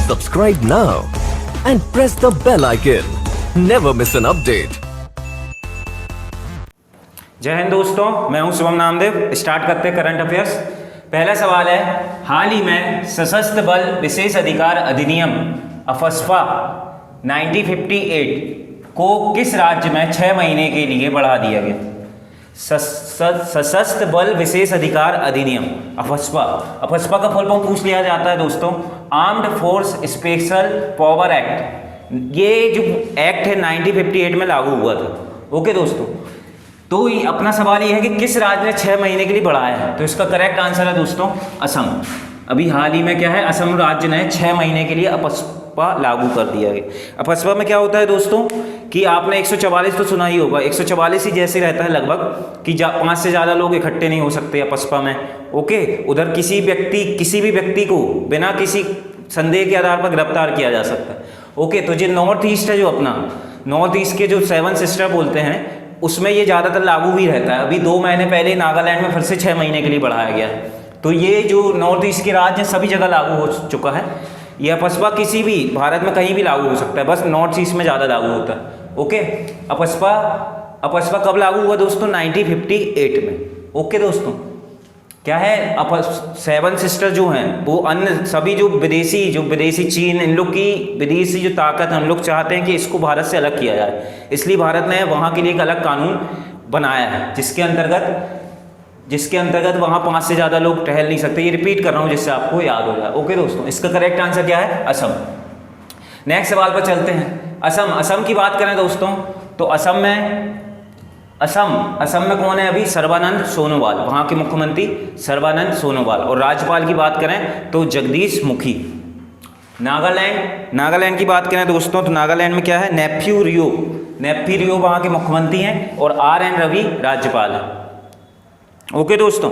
Subscribe now and press the bell icon. Never miss an update. जय हिंद दोस्तों, मैं हूं शुभम नामदेव। स्टार्ट करते हैं करंट अफेयर्स। पहला सवाल है, हाल ही में सशस्त्र बल विशेष अधिकार अधिनियम अफस्पा 1958 को किस राज्य में 6 महीने के लिए बढ़ा दिया गया? सशस्त्र बल विशेष अधिकार अधिनियम अफस्पा का फुल फॉर्म पूछ लिया जाता है दोस्तों, armed force special power act. ये जो एक्ट है 1958 में लागू हुआ था। ओके दोस्तों, तो अपना सवाल ये है कि किस राज्य ने 6 महीने के लिए बढ़ाया है? तो इसका करेक्ट आंसर है दोस्तों असम। अभी हाल ही में क्या है, असम राज्य ने 6 महीने के लिए अफस्पा लागू कर दिया गया। अफस्पा में क्या होता है दोस्तों कि आपने 144 तो सुना ही होगा, 144 ही जैसे रहता है लगभग कि 5 से ज़्यादा लोग इकट्ठे नहीं हो सकते अफस्पा में। ओके, उधर किसी भी व्यक्ति को बिना किसी संदेह के आधार पर गिरफ्तार किया जा सकता है। ओके, तो जो नॉर्थ ईस्ट है, जो अपना नॉर्थ ईस्ट के जो 7 सिस्टर बोलते हैं, उसमें ये ज़्यादातर लागू भी रहता है। अभी 2 महीने पहले नागालैंड में फिर से 6 महीने के लिए बढ़ाया गया है। तो ये जो नॉर्थ ईस्ट के राज्य सभी जगह लागू हो चुका है। यह अफस्पा किसी भी भारत में कहीं भी लागू हो सकता है, बस नॉर्थ ईस्ट में ज़्यादा लागू होता है। ओके, अफस्पा कब लागू हुआ दोस्तों? 1958 में। ओके दोस्तों, क्या है 7 सिस्टर जो हैं वो अन्य सभी जो विदेशी चीन, इन लोग की विदेशी जो ताकत, हम लोग चाहते हैं कि इसको भारत से अलग किया जाए। इसलिए भारत ने वहाँ के लिए एक अलग कानून बनाया है जिसके अंतर्गत वहाँ 5 से ज़्यादा लोग टहल नहीं सकते। ये रिपीट कर रहा हूँ जिससे आपको याद हो जाए। ओके दोस्तों, इसका करेक्ट आंसर क्या है? असम। नेक्स्ट सवाल पर चलते हैं। असम की बात करें दोस्तों, तो असम में कौन है अभी? सर्बानंद सोनोवाल, वहाँ के मुख्यमंत्री सर्बानंद सोनोवाल। और राज्यपाल की बात करें तो जगदीश मुखी। नागालैंड की बात करें दोस्तों, तो नागालैंड में क्या है? नेफ्यू रियो वहाँ के मुख्यमंत्री हैं और RN रवि राज्यपाल है। ओके दोस्तों,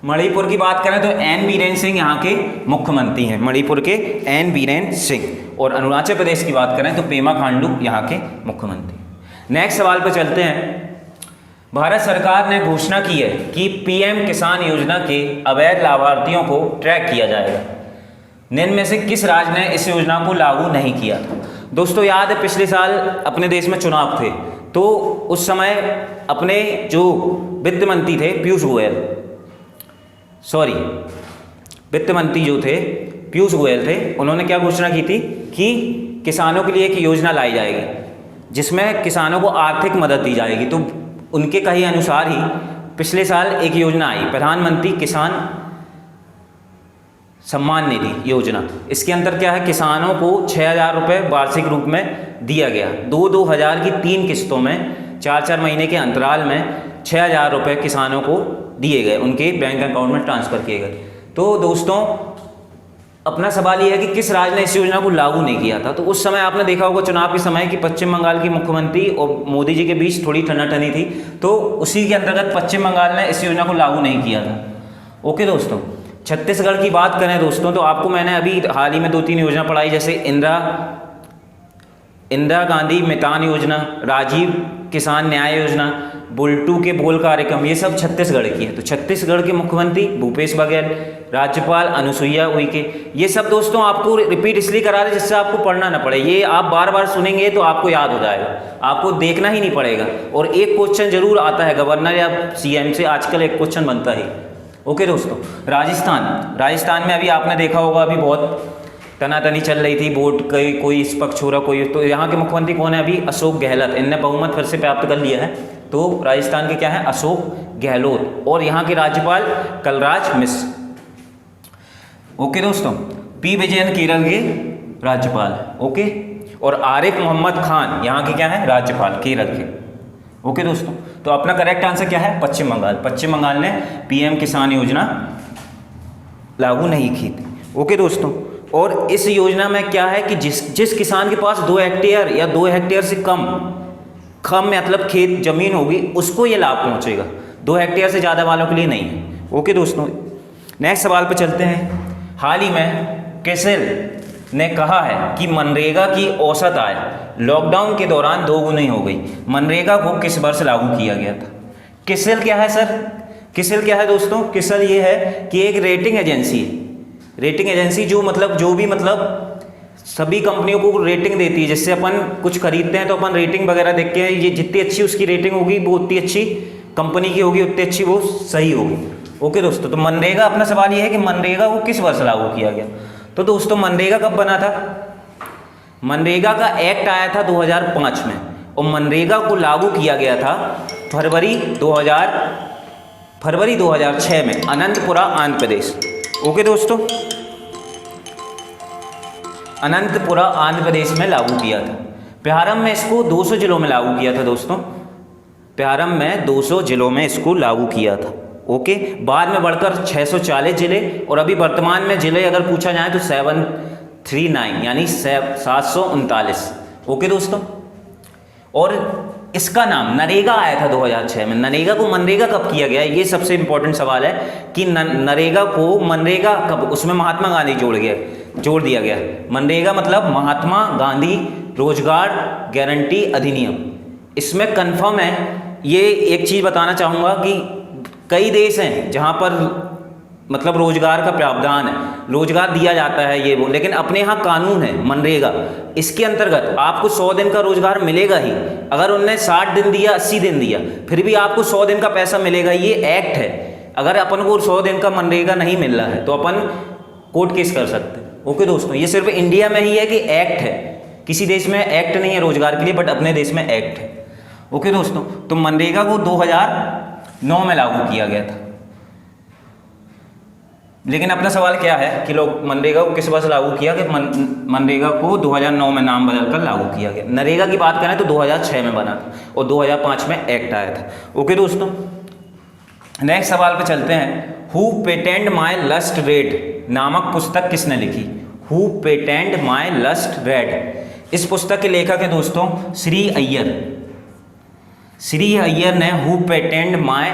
मणिपुर की बात करें तो N बीरेन सिंह यहाँ के मुख्यमंत्री हैं, मणिपुर के N बीरेन सिंह। और अरुणाचल प्रदेश की बात करें तो पेमा खांडू यहाँ के मुख्यमंत्री। नेक्स्ट सवाल पर चलते हैं। भारत सरकार ने घोषणा की है कि PM किसान योजना के अवैध लाभार्थियों को ट्रैक किया जाएगा। निम्न में से किस राज्य ने इस योजना को लागू नहीं किया था? दोस्तों याद है, पिछले साल अपने देश में चुनाव थे, तो उस समय अपने जो वित्त मंत्री थे पीयूष गोयल थे, उन्होंने क्या घोषणा की थी कि किसानों के लिए एक योजना लाई जाएगी जिसमें किसानों को आर्थिक मदद दी जाएगी। तो उनके कहे अनुसार ही पिछले साल एक योजना आई, प्रधानमंत्री किसान सम्मान निधि योजना। इसके अंदर क्या है, किसानों को 6,000 रुपये वार्षिक रूप में दिया गया। 2-2 हज़ार की 3 किस्तों में 4-4 महीने के अंतराल में 6,000 रुपये किसानों को दिए गए, उनके बैंक अकाउंट में ट्रांसफ़र किए गए। तो दोस्तों अपना सवाल ये है कि किस राज्य ने इस योजना को लागू नहीं किया था? तो उस समय आपने देखा होगा चुनाव के समय कि पश्चिम बंगाल की मुख्यमंत्री और मोदी जी के बीच थोड़ी ठनाठनी थी, तो उसी के अंतर्गत पश्चिम बंगाल ने इस योजना को लागू नहीं किया था। ओके दोस्तों, छत्तीसगढ़ की बात करें दोस्तों, तो आपको मैंने अभी हाल ही में 2-3 योजना पढ़ाई, जैसे इंदिरा गांधी मितान योजना, राजीव किसान न्याय योजना, बुल्टू के बोल कार्यक्रम, ये सब छत्तीसगढ़ की है। तो छत्तीसगढ़ के मुख्यमंत्री भूपेश बघेल, राज्यपाल अनुसुईया उइके, ये सब दोस्तों आपको रिपीट इसलिए करा रहे जिससे आपको पढ़ना ना पड़े। ये आप बार बार सुनेंगे तो आपको याद हो जाएगा, आपको देखना ही नहीं पड़ेगा। और एक क्वेश्चन जरूर आता है गवर्नर या CM से, आजकल एक क्वेश्चन बनता ही। ओके दोस्तों, राजस्थान में अभी आपने देखा होगा, अभी बहुत तनातनी चल रही थी, वोट कोई इस पक्ष हो रहा, कोई, तो यहाँ के मुख्यमंत्री कौन है अभी? अशोक गहलोत। इनने बहुमत फिर से प्राप्त कर लिया है। तो राजस्थान के क्या है? अशोक गहलोत। और यहाँ के राज्यपाल कलराज मिश्र। ओके दोस्तों, P विजयन केरल के राज्यपाल है। ओके, और आरिफ मोहम्मद खान यहाँ के क्या है? राज्यपाल केरल के। ओके दोस्तों, तो अपना करेक्ट आंसर क्या है? पश्चिम बंगाल ने PM किसान योजना लागू नहीं की थी। ओके दोस्तों, और इस योजना में क्या है कि जिस किसान के पास 2 हेक्टेयर या 2 हेक्टेयर से कम मतलब खेत जमीन होगी, उसको ये लाभ पहुंचेगा। 2 हेक्टेयर से ज़्यादा वालों के लिए नहीं है। ओके दोस्तों, नेक्स्ट सवाल पर चलते हैं। हाल ही में कैसेल ने कहा है कि मनरेगा की औसत आय लॉकडाउन के दौरान 2 गुनी हो गई। मनरेगा को किस वर्ष लागू किया गया था? किसेल क्या है सर? किसेल क्या है दोस्तों? किसेल ये है कि एक रेटिंग एजेंसी है। रेटिंग एजेंसी जो मतलब जो भी मतलब सभी कंपनियों को रेटिंग देती है, जिससे अपन कुछ खरीदते हैं तो अपन रेटिंग वगैरह देख के ये जितनी अच्छी उसकी रेटिंग होगी वो उतनी अच्छी कंपनी की होगी, उतनी अच्छी वो सही होगी। ओके दोस्तों, तो मनरेगा, अपना सवाल ये है कि मनरेगा को किस वर्ष लागू किया गया। तो दोस्तों मनरेगा कब बना था? मनरेगा का एक्ट आया था 2005 में और मनरेगा को लागू किया गया था फरवरी 2006 में अनंतपुरा आंध्र प्रदेश। ओके दोस्तों, अनंतपुरा आंध्र प्रदेश में लागू किया था। प्रारंभ में इसको 200 जिलों में लागू किया था दोस्तों, प्रारंभ में 200 जिलों में इसको लागू किया था। ओके, बाद में बढ़कर 640 जिले और अभी वर्तमान में जिले अगर पूछा जाए तो 739 यानी 739। ओके दोस्तों, और इसका नाम नरेगा आया था 2006 में। नरेगा को मनरेगा कब किया गया, ये सबसे इंपॉर्टेंट सवाल है कि नरेगा को मनरेगा कब, उसमें महात्मा गांधी जोड़ दिया गया। मनरेगा मतलब महात्मा गांधी रोजगार गारंटी अधिनियम। इसमें कंफर्म है, ये एक चीज़ बताना चाहूँगा कि कई देश हैं जहाँ पर मतलब रोजगार का प्रावधान है, रोजगार दिया जाता है ये वो, लेकिन अपने यहाँ कानून है मनरेगा, इसके अंतर्गत आपको 100 दिन का रोजगार मिलेगा ही। अगर उनने 60 दिन दिया, 80 दिन दिया, फिर भी आपको 100 दिन का पैसा मिलेगा, ये एक्ट है। अगर अपन को 100 दिन का मनरेगा नहीं मिल रहा है तो अपन कोर्ट केस कर सकते हैं। ओके दोस्तों, ये सिर्फ इंडिया में ही है कि एक्ट है, किसी देश में एक्ट नहीं है रोजगार के लिए, बट अपने देश में एक्ट है। ओके दोस्तों, तो मनरेगा को 2009 में लागू किया गया था। लेकिन अपना सवाल क्या है कि लोग मनरेगा को किस वर्ष लागू किया, कि मनरेगा को 2009 में नाम बदलकर लागू किया गया। नरेगा की बात करें तो 2006 में बना था और 2005 में एक्ट आया था। ओके दोस्तों, नेक्स्ट सवाल पे चलते हैं। Who painted my lust red नामक पुस्तक किसने लिखी? Who painted my lust red, इस पुस्तक के लेखक है दोस्तों श्री अय्यर। श्री अय्यर ने who painted my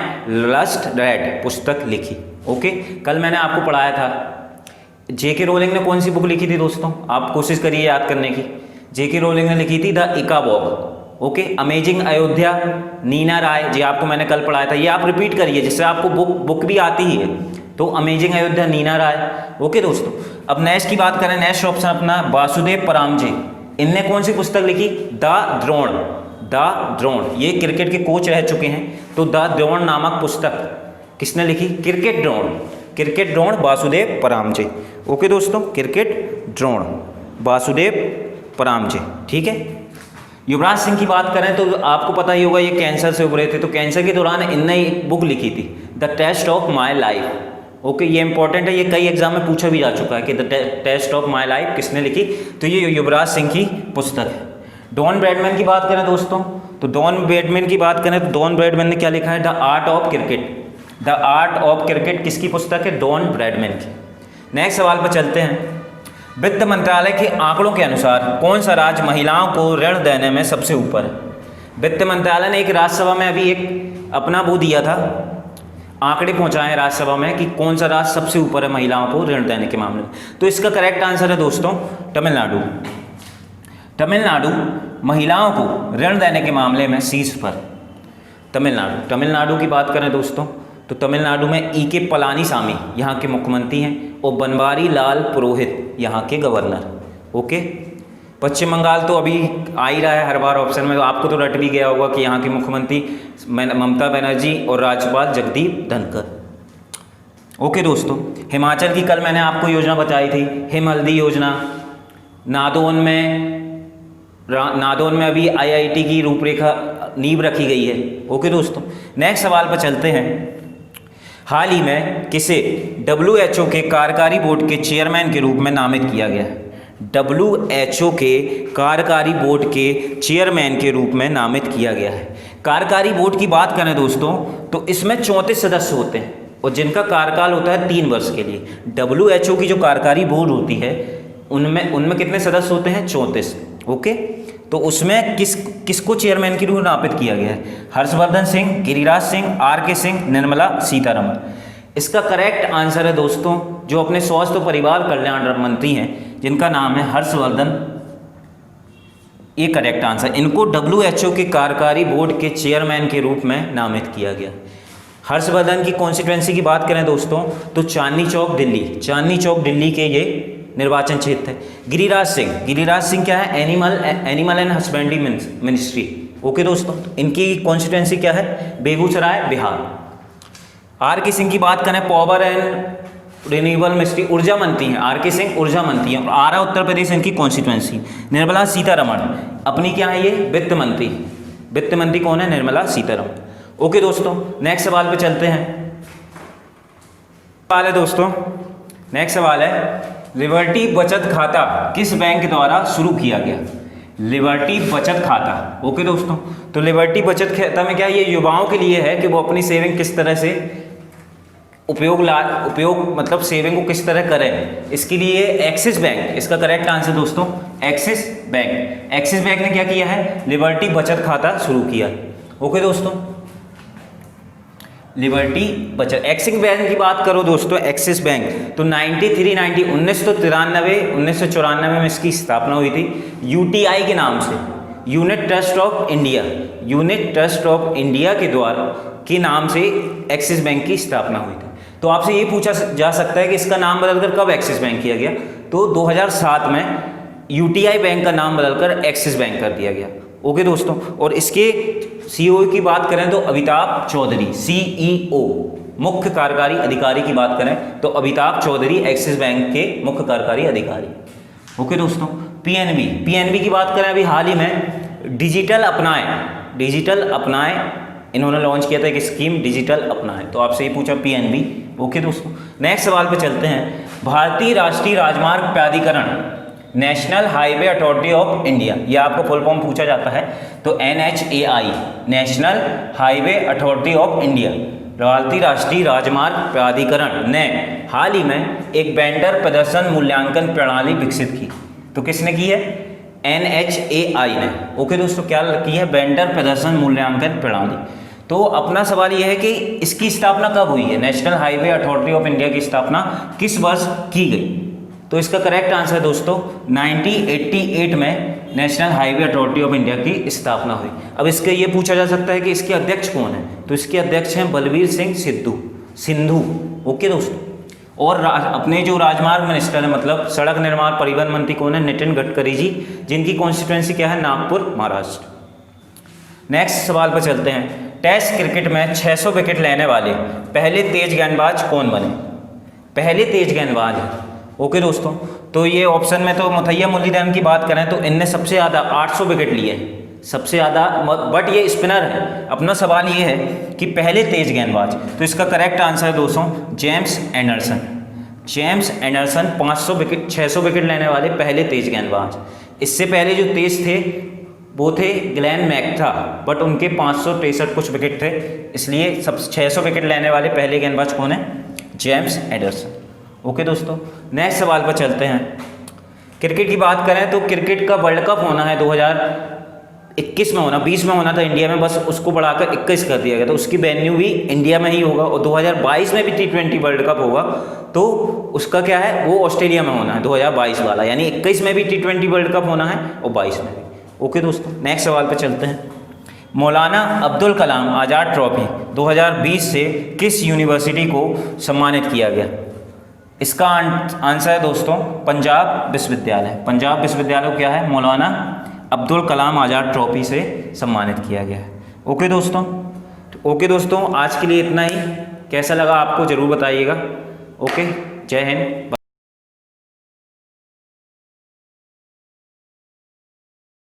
lust red पुस्तक लिखी। ओके, कल मैंने आपको पढ़ाया था जेके रोलिंग ने कौन सी बुक लिखी थी दोस्तों, आप कोशिश करिए याद करने की। जेके रोलिंग ने लिखी थी the Ickabog. Okay, amazing Ayodhya Nina Rai, ji आपको मैंने कल पढ़ाया था, ये आप रिपीट करिए जिससे आपको बुक भी आती ही है। तो अमेजिंग अयोध्या नीना राय। ओके दोस्तों, अब नेक्स्ट की बात करें, नेक्स्ट ऑप्शन अपना वासुदेव परांजे, इनने कौन सी पुस्तक लिखी? द द्रोण, ये क्रिकेट के कोच रह चुके हैं, तो द द्रोण नामक पुस्तक किसने लिखी? क्रिकेट ड्रोन वासुदेव परांजे। ओके दोस्तों, क्रिकेट ड्रोन वासुदेव परांजे, ठीक है। युवराज सिंह की बात करें तो आपको पता ही होगा ये कैंसर से उभरे थे, तो कैंसर के दौरान इनने एक बुक लिखी थी the test of my life. Okay, ये इंपॉर्टेंट है, ये कई एग्जाम में पूछा भी जा चुका है कि the test of my life किसने लिखी, तो ये युवराज सिंह की पुस्तक है। डॉन ब्रैडमैन की बात करें दोस्तों, तो डॉन ब्रैडमैन की बात करें तो डॉन ब्रैडमैन ने क्या लिखा है? The art of cricket. The art of cricket किसकी पुस्तक है? डॉन ब्रैडमैन की। नेक्स्ट सवाल पर चलते हैं। वित्त मंत्रालय के आंकड़ों के अनुसार कौन सा राज्य महिलाओं को ऋण देने में सबसे ऊपर है? वित्त मंत्रालय ने एक राज्यसभा में अभी एक अपना वो दिया था, आंकड़े पहुंचाए हैं राज्यसभा में कि कौन सा राज्य सबसे ऊपर है महिलाओं को ऋण देने के मामले में। तो इसका करेक्ट आंसर है दोस्तों तमिलनाडु। तमिलनाडु महिलाओं को ऋण देने के मामले में शीर्ष पर। तमिलनाडु की बात करें दोस्तों तो तमिलनाडु में E.K. पलानीसामी यहाँ के मुख्यमंत्री हैं और बनवारी लाल पुरोहित यहाँ के गवर्नर। ओके, पश्चिम बंगाल तो अभी आ ही रहा है हर बार ऑप्शन में, तो आपको तो रट भी गया होगा कि यहाँ के मुख्यमंत्री ममता बनर्जी और राज्यपाल जगदीप धनखड़। ओके दोस्तों, हिमाचल की कल मैंने आपको योजना बताई थी, हिम हल्दी योजना। नादौन में अभी IIT की रूपरेखा नींव रखी गई है। ओके दोस्तों, नेक्स्ट सवाल पर चलते हैं। हाल ही में किसे WHO के कार्यकारी बोर्ड के चेयरमैन के रूप में नामित किया गया है? WHO के कार्यकारी बोर्ड के चेयरमैन के रूप में नामित किया गया है। कार्यकारी बोर्ड की बात करें दोस्तों तो इसमें 34 सदस्य होते हैं और जिनका कार्यकाल होता है 3 वर्ष के लिए। WHO की जो कार्यकारी बोर्ड होती है उनमें कितने सदस्य होते हैं? 34। ओके, तो उसमें किसको चेयरमैन के रूप में नामित किया गया है? हर्षवर्धन सिंह, गिरिराज सिंह, RK सिंह, निर्मला सीतारमण। इसका करेक्ट आंसर है दोस्तों जो अपने स्वास्थ्य और परिवार कल्याण मंत्री हैं जिनका नाम है हर्षवर्धन, ये करेक्ट आंसर। इनको WHO के कार्यकारी बोर्ड के चेयरमैन के रूप में नामित किया गया। हर्षवर्धन की कॉन्स्टिट्यूंसी की बात करें दोस्तों तो चांदनी चौक दिल्ली के ये निर्वाचन क्षेत्र है। गिरिराज सिंह क्या है, animal and husbandry ministry. Okay दोस्तों, इनकी कॉन्स्टिट्यूंसी क्या है, बेगूसराय बिहार। आर के सिंह की बात करें, पावर एंड रिन्यूएबल मिनिस्ट्री, ऊर्जा मंत्री हैं आर के सिंह, ऊर्जा मंत्री हैं। आरा उत्तर प्रदेश इनकी कॉन्स्टिट्यूंसी। निर्मला सीतारमण अपनी क्या है, ये वित्त मंत्री कौन है, निर्मला सीतारमण। ओके दोस्तों, नेक्स्ट सवाल पे चलते हैं। सवाल है दोस्तों, नेक्स्ट सवाल है, लिबर्टी बचत खाता किस बैंक द्वारा शुरू किया गया, लिबर्टी बचत खाता। ओके दोस्तों, तो लिबर्टी बचत खाता में क्या, ये युवाओं के लिए है कि वो अपनी सेविंग किस तरह से उपयोग मतलब सेविंग को किस तरह करें। इसके लिए एक्सिस बैंक इसका करेक्ट आंसर दोस्तों, एक्सिस बैंक ने क्या किया है, लिबर्टी बचत खाता शुरू किया। ओके दोस्तों, लिबर्टी बचत। एक्सिस बैंक की बात करो दोस्तों, एक्सिस बैंक तो 1994 में इसकी स्थापना हुई थी यूटीआई के नाम से, यूनिट ट्रस्ट ऑफ इंडिया के द्वारा के नाम से एक्सिस बैंक की स्थापना हुई थी। तो आपसे ये पूछा जा सकता है कि इसका नाम बदलकर कब एक्सिस बैंक किया गया, तो 2007 में यूटीआई बैंक का नाम बदलकर एक्सिस बैंक कर दिया गया। ओके दोस्तों, और इसके सीईओ की बात करें तो अमिताभ चौधरी, सीईओ मुख्य कार्यकारी अधिकारी की बात करें तो अमिताभ चौधरी एक्सिस बैंक के मुख्य कार्यकारी अधिकारी। ओके दोस्तों, पीएनबी की बात करें, अभी हाल ही में डिजिटल अपनाएं इन्होंने लॉन्च किया था एक स्कीम, डिजिटल अपनाएं। तो आपसे ये पूछा पीएनबी। ओके दोस्तों, नेक्स्ट सवाल पे चलते हैं। भारतीय राष्ट्रीय राजमार्ग प्राधिकरण, national highway authority of India, ये आपको फुल फॉर्म पूछा जाता है तो NHAI, national highway authority of India, भारतीय राष्ट्रीय राजमार्ग प्राधिकरण ने हाल ही में एक वेंडर प्रदर्शन मूल्यांकन प्रणाली विकसित की। तो किसने की है, NHAI ने। ओके दोस्तों, क्या की है, वेंडर प्रदर्शन मूल्यांकन प्रणाली। तो अपना सवाल यह है कि इसकी स्थापना कब हुई है, national highway authority of India की स्थापना किस वर्ष की गई। तो इसका करेक्ट आंसर दोस्तों 1988 में national highway authority of India की स्थापना हुई। अब इसके ये पूछा जा सकता है कि इसके अध्यक्ष कौन है, तो इसके अध्यक्ष हैं बलबीर सिंह सिद्धू। ओके दोस्तों, और अपने जो राजमार्ग मिनिस्टर है मतलब सड़क निर्माण परिवहन मंत्री कौन है, नितिन गडकरी जी, जिनकी कॉन्स्टिट्यूंसी क्या है, नागपुर महाराष्ट्र। नेक्स्ट सवाल पर चलते हैं। टेस्ट क्रिकेट में 600 विकेट लेने वाले पहले तेज गेंदबाज कौन बने, पहले तेज गेंदबाज है। ओके दोस्तों, तो ये ऑप्शन में तो मुथैया मुरलीधरन की बात करें तो इनने सबसे ज़्यादा 800 विकेट लिए हैं, सबसे ज़्यादा, बट ये स्पिनर है। अपना सवाल ये है कि पहले तेज गेंदबाज, तो इसका करेक्ट आंसर है दोस्तों जेम्स एंडरसन 600 विकेट लेने वाले पहले तेज गेंदबाज। इससे पहले जो तेज थे वो थे ग्लेन मैकथा, बट उनके 563 कुछ विकेट थे, इसलिए सब 600 विकेट लेने वाले पहले गेंदबाज कौन है, जेम्स एंडरसन। ओके दोस्तों, नेक्स्ट सवाल पर चलते हैं। क्रिकेट की बात करें तो क्रिकेट का वर्ल्ड कप होना है 2021 में होना, 20 में होना था इंडिया में, बस उसको बढ़ाकर 21 कर दिया गया, तो उसकी वेन्यू भी इंडिया में ही होगा। और 2022 में भी T20 वर्ल्ड कप होगा, तो उसका क्या है, वो ऑस्ट्रेलिया में होना है 2022 वाला, यानी 21 में भी T20 वर्ल्ड कप होना है और 22 में भी। ओके दोस्तों, नेक्स्ट सवाल पर चलते हैं। मौलाना अब्दुल कलाम आज़ाद ट्रॉफी 2020 से किस यूनिवर्सिटी को सम्मानित किया गया। इसका आंसर है दोस्तों पंजाब विश्वविद्यालय। पंजाब विश्वविद्यालय को क्या है, मौलाना अब्दुल कलाम आज़ाद ट्रॉफी से सम्मानित किया गया है। ओके दोस्तों, आज के लिए इतना ही। कैसा लगा आपको ज़रूर बताइएगा। ओके, जय हिंद।